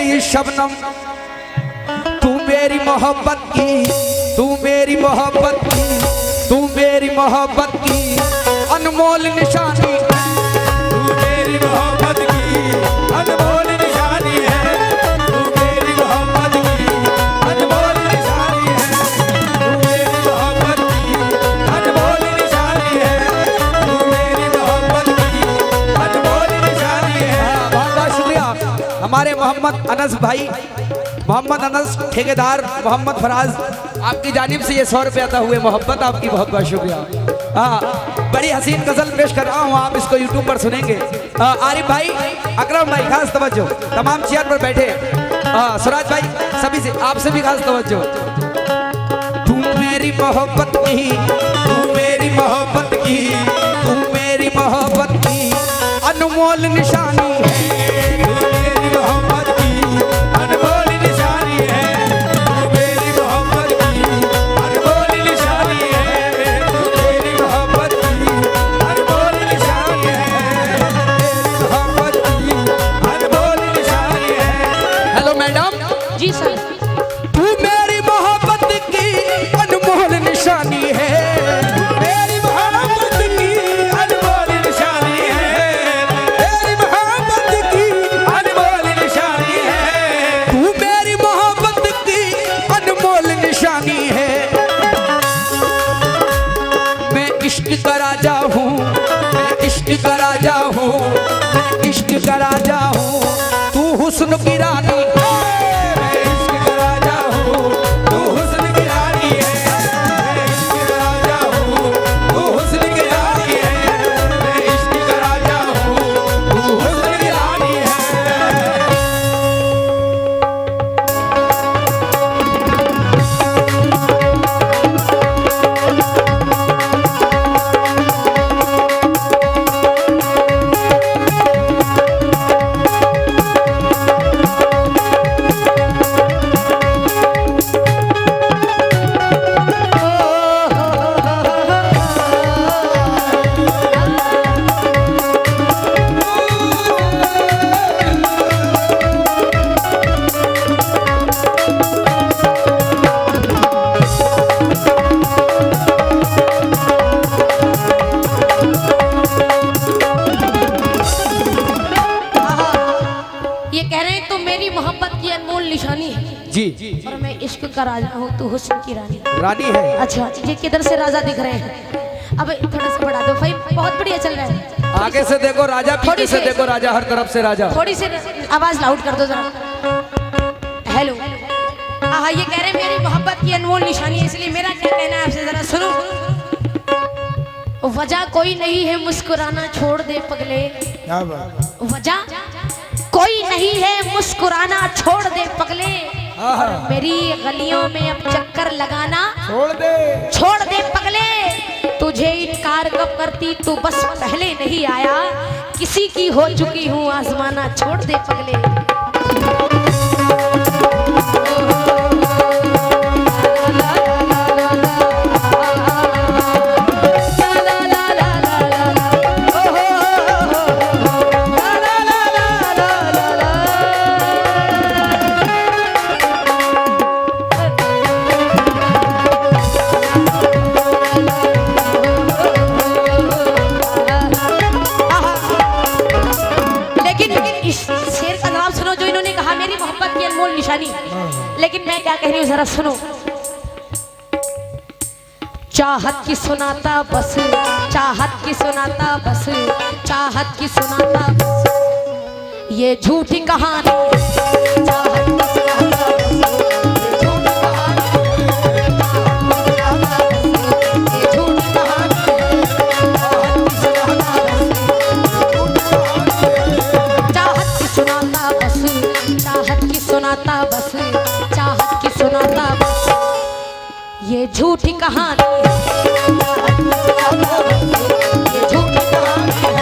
मेरी शबनम तू मेरी मोहब्बत की, तू मेरी मोहब्बत की, तू मेरी मोहब्बत की अनमोल निशानी, तू मेरी मोहब्बत की अनमोल निशानी है, तू मेरी मोहब्बत की अनमोल निशानी है, तू मेरी मोहब्बत की अनमोल निशानी है, तू मेरी मोहब्बत की अनमोल निशानी है। बहुत बहुत शुक्रिया हमारे मोहम्मद अनस भाई, मोहम्मद अनस ठेकेदार मोहम्मद फराज, आपकी जानिब से ये 100 रुपये अदा हुए। मोहब्बत आपकी बहुत बहुत शुक्रिया। हाँ, बड़ी हसीन गजल पेश कर रहा हूँ, आप इसको यूट्यूब पर सुनेंगे। आरिफ भाई, अकरम भाई खास तवज्जो, तमाम चेयर पर बैठे, सुराज भाई, सभी से आपसे भी खास तवज्जो। तू मेरी मोहब्बत की, तू मेरी मोहब्बत की, तू मेरी मोहब्बत की अनमोल निशानी है, जी सर। तू मेरी मोहब्बत की अनमोल निशानी है, मेरी मोहब्बत की अनमोल निशानी है, मेरी मोहब्बत की अनमोल निशानी है, तू मेरी मोहब्बत की अनमोल निशानी है। मैं इश्क का राजा हूँ, मैं इश्क का राजा हूँ, मैं इश्क का राजा हूँ, तू हुस्न की रानी। जी, और मैं इश्क का राजा हूँ, तू हुस्न की रानी। रानी है। अच्छा, ये किधर से राजा दिख रहे हैं? अब थोड़ा सा बढ़ा दो भाई, बहुत बढ़िया चल रहा है। आगे से देखो राजा, पीछे से देखो राजा, हर तरफ से राजा। थोड़ी सी आवाज लाउड कर दो जरा। हेलो, हाँ, ये कह रहे हैं मेरी मोहब्बत की अनमोल निशानी है, इसलिए मेरा क्या कहना है आपसे जरा सुनो। वजह कोई नहीं है मुस्कुराना छोड़ दे पगले, क्या बात, वजह कोई नहीं है मुस्कुराना छोड़ दे पगले, और मेरी गलियों में अब चक्कर लगाना छोड़ दे पगले। तुझे इनकार कब करती, तू बस पहले नहीं आया, किसी की हो चुकी हूँ आजमाना छोड़ दे पगले। लेकिन मैं क्या कह रही हूँ जरा सुनो। चाहत की सुनाता बस, चाहत की सुनाता बस, चाहत की सुनाता बस, ये झूठी कहानी, चाहत की सुनाता बस, ये झूठी कहानी, चाहत की सुनाता बस, चाहत की सुनाता बस, चाहत की सुनाता बस, ये झूठी कहानी, ये झूठी कहानी है।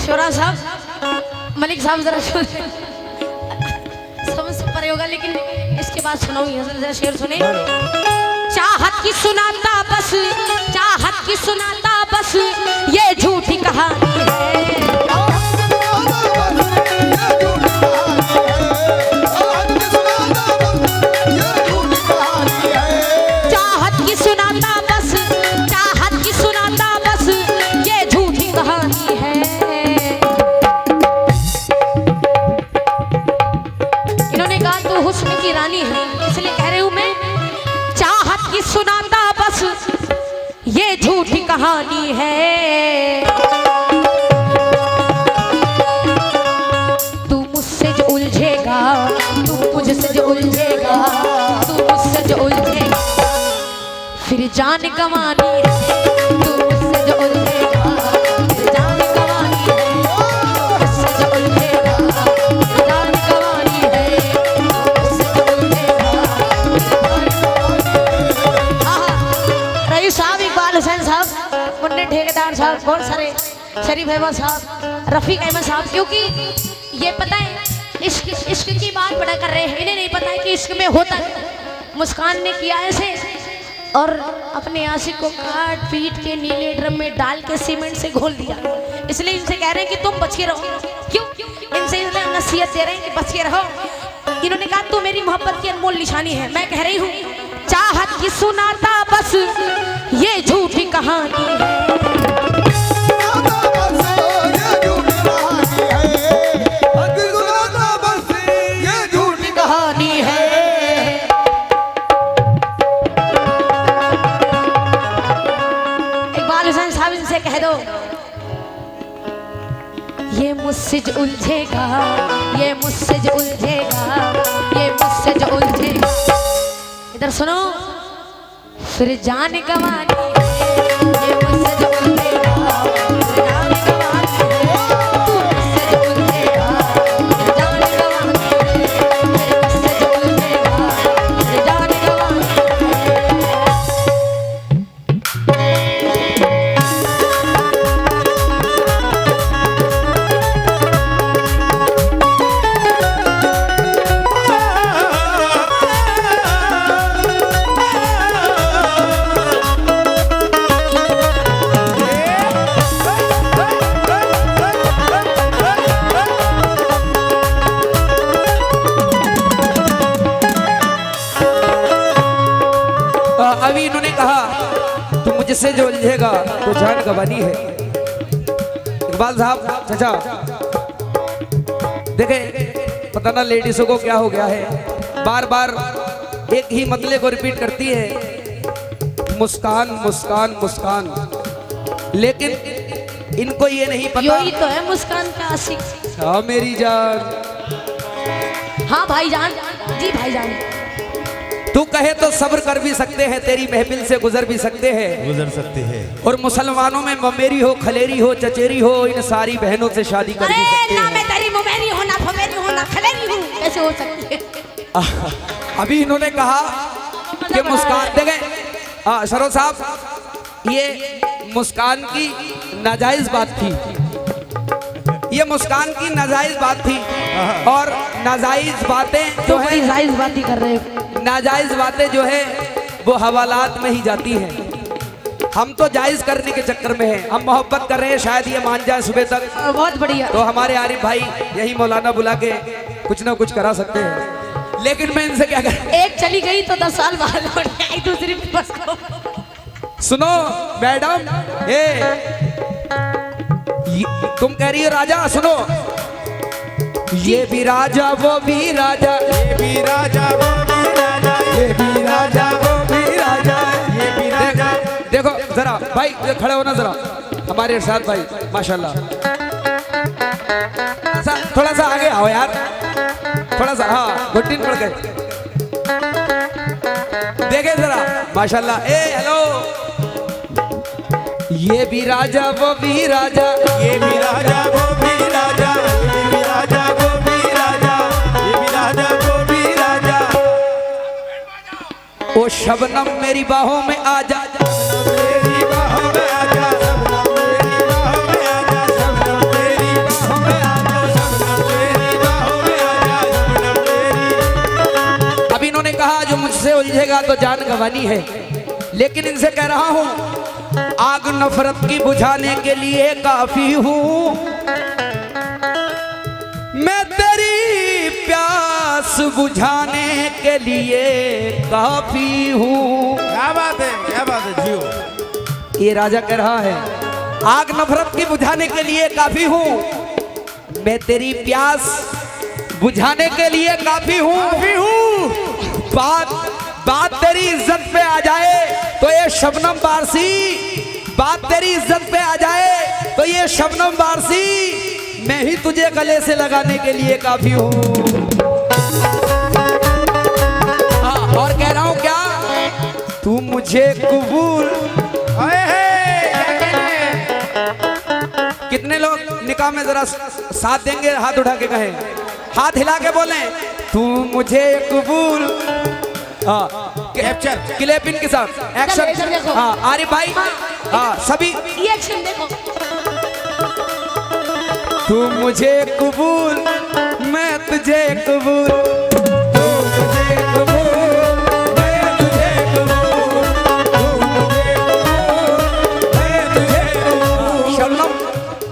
शोरा साहब, मलिक साहब जरा समझ से परे होगा, लेकिन इसके बाद सुनाऊंगी, जरा शेर सुने। चाहत की सुनाता बस, चाहत की सुनाता बस, ये झूठी कहानी है। फिर जान गंवानी है, तू मुझसे जो उलझेगा, फिर जान गंवानी है, मुझसे जो उलझेगा, फिर जान गंवानी है, मुझसे जो उलझेगा, फिर जान गंवानी है। रईस साहब, इकबाल हुसैन साहब, मुन्ने ठेकेदार साहब, बहुत सारे, शरीफ अहमद साहब, रफीक अहमद साहब, क्योंकि ये पता है इश्क इश्क की बात बड़ा कर रहे हैं, इन्हें नहीं पता है कि इश्क में होता है। मुस्कान ने किया ऐसे और अपने आशिक को काट पीट के नीले ड्रम में डाल के सीमेंट से घोल दिया। इसलिए इनसे कह रहे हैं कि तुम बच के रहो। क्यों? इनसे इसलिए नसीहत दे रहे हैं कि बच के रहो। इन्होंने कहा तू मेरी मोहब्बत की अनमोल निशानी है। मैं कह रही हूँ चाहत की सुनाता बस ये झूठी कहानी है। कह दो ये मुझसे जो उलझेगा, ये मुझसे जो उलझेगा, ये मुझसे जो उलझेगा। इधर सुनो, फिर जान गंवानी है, ये मुझसे जो उलझेगा, फिर जान गंवानी है, मुझसे जो उलझेगा, फिर जान गंवानी है, मुझसे जो उलझेगा, फिर जान गंवानी है। अभी इन्होंने कहा तू मुझसे जो उलझेगा तो जान गंवानी है। इकबाल साहब, चाचा देखे, पता ना लेडीजों को क्या हो गया है, बार बार एक ही मतले को रिपीट करती है, मुस्कान मुस्कान मुस्कान। लेकिन इनको ये नहीं पता, यही तो है मुस्कान का आशिक। हाँ मेरी जान, हाँ भाईजान जी, भाईजान तू कहे तो सब्र कर भी सकते हैं, तेरी महफिल से गुजर भी सकते हैं, गुजर सकते हैं। और मुसलमानों में ममेरी हो, खलेरी हो, चचेरी हो, इन सारी बहनों से शादी कर भी सकते ना हैं। मैं तेरी ममेरी हो, ना फमेरी हो, ना खलेरी हूँ, कैसे हो सकती है? अभी इन्होंने कहा कि मुस्कान देखे, सरोज साहब, ये मुस्कान की नाजायज बात थी, ये मुस्कान की नाजायज बात थी। और नाजायज बातें जो है, जायज बात ही कर रहे हो। नाजायज बातें जो है वो हवालात में ही जाती हैं। हम तो जायज करने के चक्कर में हैं, हम मोहब्बत कर रहे हैं, शायद ये मान जाए सुबह तक। बहुत बढ़िया। तो हमारे आरिफ भाई यही मौलाना बुला के कुछ ना कुछ करा सकते हैं। लेकिन मैं इनसे क्या करूं? एक चली गई तो 10 साल बाद लौट आई, दूसरी बस को। सुनो मैडम, तुम कह रही हो राजा, सुनो, ये भी राजा वो भी राजा, ये भी राजा वो भी राजा, ये भी राजा वो भी राजा, ये भी राजा। देखो जरा भाई, खड़े हो ना जरा, हमारे इरशाद भाई माशाल्लाह, थोड़ा सा आगे आओ यार, थोड़ा सा, हाँ घुट्टी पड़ गए, देखे जरा माशाल्लाह। हेलो, ये भी राजा वो भी राजा, ये भी राजा वो भी राजा, ये भी राजा वो भी राजा, ये भी राजा वो भी राजा। ओ शबनम मेरी बाहों में आ जा, मेरी बाहों में आजा, शबनम मेरी बाहों में आजा, शबनम मेरी बाहों में आजा, शबनम मेरी बाहों में आजा, शबनम मेरी। अभी इन्होंने कहा जो मुझसे उलझेगा तो जान गंवानी है। लेकिन इनसे कह रहा हूं, आग नफरत की बुझाने के लिए काफी हूं, मैं तेरी प्यास बुझाने के लिए काफी हूं। क्या बात है, क्या बात है जियो। ये राजा कह रहा है, आग नफरत की बुझाने के लिए काफी हूं, मैं तेरी प्यास बुझाने के लिए काफी हूं। बात तेरी इज्जत पे आ जाए तो ये शबनम बारसी, बात तेरी इज्जत पे आ जाए तो ये शबनम बारसी, मैं ही तुझे गले से लगाने के लिए काफी हूँ। हाँ, और कह रहा हूँ क्या, तू मुझ मुझे कबूल। हाय हाय, क्या कहते हैं? कितने लोग निकाह में जरा साथ देंगे? हाथ उठा के कहें, हाथ हिला के बोलें, तू मुझे कबूल। हाँ, कैप्चर। क्लैपिंग के साथ इधर एक्शन। देखो। हाँ आरिफ भाई, हाँ सभी, ये एक्शन देखो। तू मुझे कबूल, मैं तुझे कबूल। तू मुझे कबूल, मैं तुझे कबूल। तू मुझे कबूल, मैं तुझे कबूल। शबनम,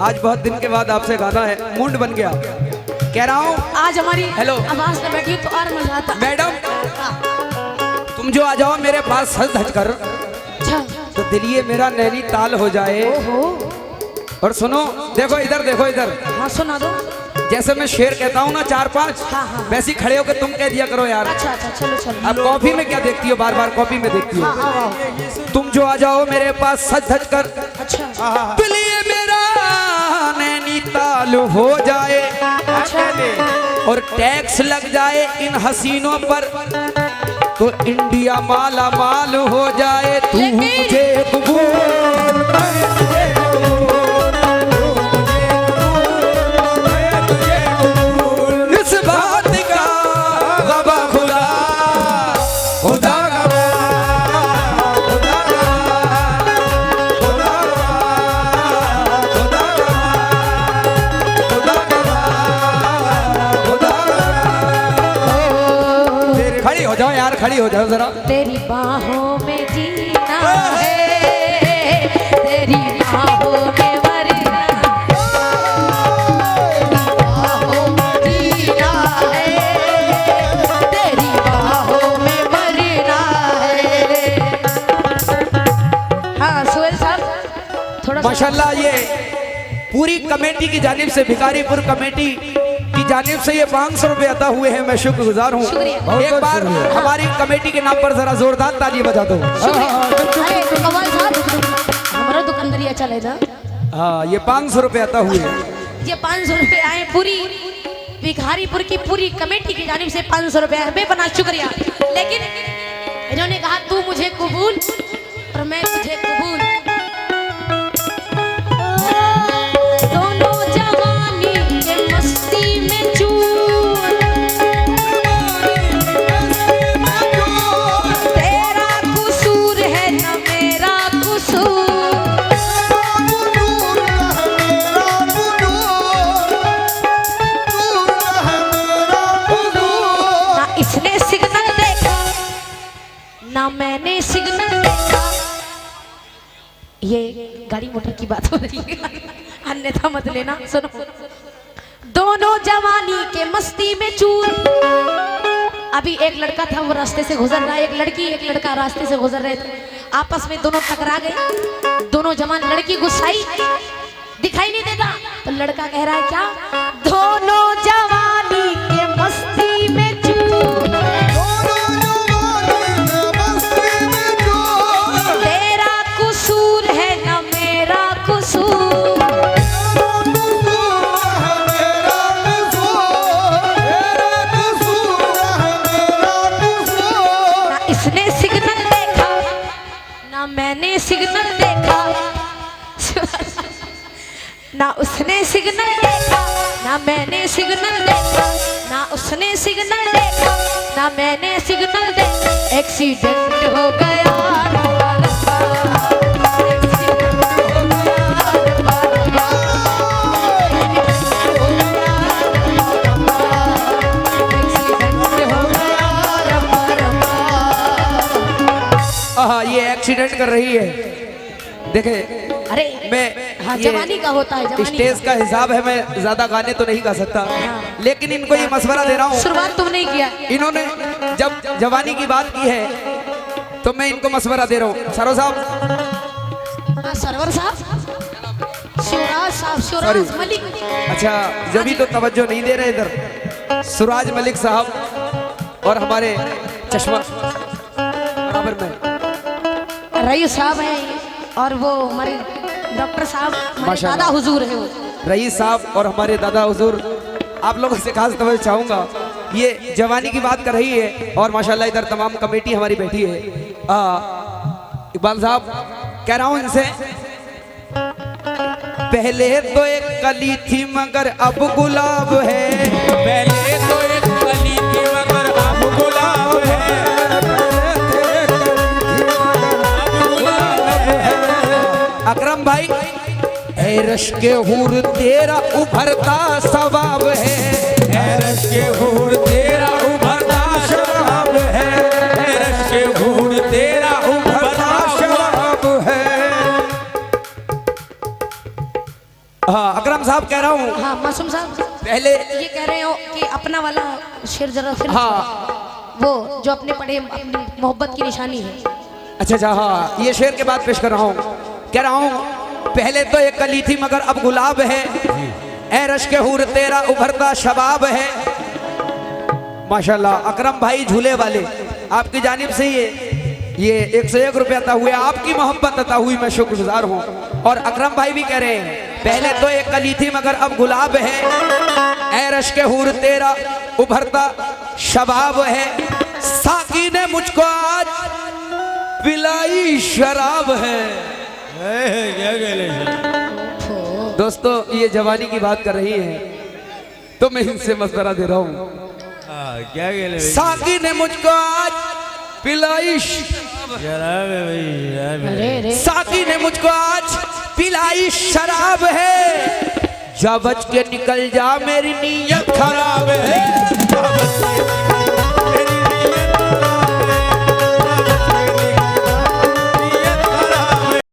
आज बहुत दिन के बाद आपसे गाना है, मूड बन गया। कह रहा हूँ आज हमारी हेलो। आवाज में बैठी तो और मजा आता। मैडम, तुम जो आ जाओ मेरे पास सज धज कर, अच्छा। तो दिल ये मेरा नैनीताल हो जाए। ओहो। और सुनो, देखो इधर, देखो इधर, हाँ सुना दो। जैसे मैं शेर कहता हूँ ना 4-5, हाँ, हाँ। वैसी खड़े होकर तुम कह दिया करो यार। अच्छा अच्छा, चलो चलो। अब कॉफी में क्या देखती हो, बार बार कॉफी में देखती हो। हाँ हाँ। तुम जो आ जाओ मेरे पास सज धज कर, अच्छा दिल ये मेरा नैनीताल हो जाए। अच्छा। और टैक्स लग जाए इन हसीनों पर, तो इंडिया माला माल हो जाए। तू मुझे कबूल, मैं तुझे कबूल। तू मुझे कबूल, मैं तुझे कबूल। इस बात का गवा खुदा, खुदा गवा, खुदा गवा, खुदा गवा, खुदा गवा, खुदा गवा, खुदा गवा। खड़ी हो जाओ यार, खड़ी हो जाओ जरा। तेरी बाहों में जीना है, तेरी बाहों में मरना बाहों में जीना है, तेरी बाहों में मरना है। हाँ सुहेल साहब, थोड़ा सा- माशाल्लाह, ये पूरी कमेटी की जानिब से, भिखारीपुर कमेटी की जानिब से ये 500 रुपए अता हुए हैं। मैं शुक्रगुजार हूँ। शुक्रिया। एक बार हमारी कमेटी के नाम पर जरा जोरदार ताली बजा दो। अरे कमाल साहब, हमारा दुकानदारी चले ना। हाँ, ये 500 रुपए अता हुए हैं। ये 500 रुपए आए पूरी भिखारीपुर की पूरी कमेटी की जानिब से 500 रुपए बेपनाह शुक्रिया। लेकिन इन्होंने कहा तू मुझे कबूल और मैं तुझे कबूल। दोनों जवानी के मस्ती में चूर, तेरा कसूर है न मेरा कसूर। ना इसने सिग्नल देखा ना मैंने सिग्नल देखा। ये गाड़ी मोटर की बात हो रही है, अन्यथा मत लेना। सुनो, दोनों जवानी के मस्ती में चूर। अभी एक लड़का था, वो रास्ते से गुजर रहा, एक लड़की एक लड़का रास्ते से गुजर रहे थे। आपस में दोनों टकरा गए। दोनों जवान, लड़की गुस्साई, दिखाई नहीं देता, तो लड़का कह रहा है क्या, दोनों जवानी के मस्ती में चूर, तेरा कसूर है न मेरा कसूर। ना इसने सिग्नल देखा ना मैंने सिग्नल देखा। ना उसने सिग्नल देखा ना मैंने सिग्नल देखा। ना उसने सिग्नल देखा ना मैंने सिग्नल देखा। एक्सीडेंट हो गया, हाँ, ये एक्सीडेंट कर रही है। देखे, अरे मैं हाँ, ये जवानी का होता है, जवानी स्टेज का हिसाब है, मैं ज्यादा गाने तो नहीं गा सकता, लेकिन इनको ये मशवरा दे रहा हूँ। शुरुआत तुमने ही किया। इन्होंने जब जवानी की बात की है तो मैं इनको मशवरा दे रहा हूँ। सरो साहब, हाँ, सरवर साहब, शिवराज साहब, शिवराज मलिक। अच्छा, जब तो तवज्जो नहीं दे रहे इधर। सुराज मलिक साहब और हमारे चश्मा बराबर में रईस साहब हैं, और वो हमारे डॉक्टर साहब, हमारे माशाल्लाह। दादा हुजूर है वो। रईस साहब और हमारे दादा हुजूर, आप लोगों से खास तवज्जो चाहूँगा। ये जवानी की बात कर रही है और माशाल्लाह इधर तमाम कमेटी हमारी बैठी है। इकबाल साहब कह रहा हूं इनसे, पहले तो एक कली थी मगर अब गुलाब है, पहले तो एक कली थी मगर अब गुलाब है, अब गुलाब है। अकरम भाई, ऐ रश के हूर तेरा उभरता सवाब है, ऐ रश के हूर तेरा उभरता शबाब है, ऐ रश के हूर तेरा उभरता शबाब है। हाँ अकरम साहब कह रहा हूँ, हाँ मासूम साहब पहले ये कह रहे हो कि अपना वाला शेर जरा फिर हाँ वो जो अपने पढ़े अपनी मोहब्बत की निशानी है। अच्छा हाँ, ये शेर के बाद पेश कर रहा हूँ। कह रहा हूँ, पहले तो एक कली थी मगर अब गुलाब है, ऐ रश के हूर तेरा उभरता शबाब है। माशाल्लाह अकरम भाई झूले वाले, आपकी जानिब से ये 101 रुपया अता हुए, आपकी मोहब्बत अता हुई, मैं शुक्रगुजार हूँ। और अकरम भाई भी कह रहे हैं, पहले तो एक कली थी मगर अब गुलाब है, ऐ रश के हूर तेरा उभरता शबाब है, साकी ने मुझको आज पिलाई शराब है। क्या कहले दोस्तों ये जवानी की बात कर रही है तो मैं इनसे मशवरा दे रहा हूँ, क्या कहले साकी ने मुझको आज पिलाई शराब है भाई, अरे साकी ने मुझको आज पिलाई शराब है, जा बच के निकल जा मेरी नीयत खराब है।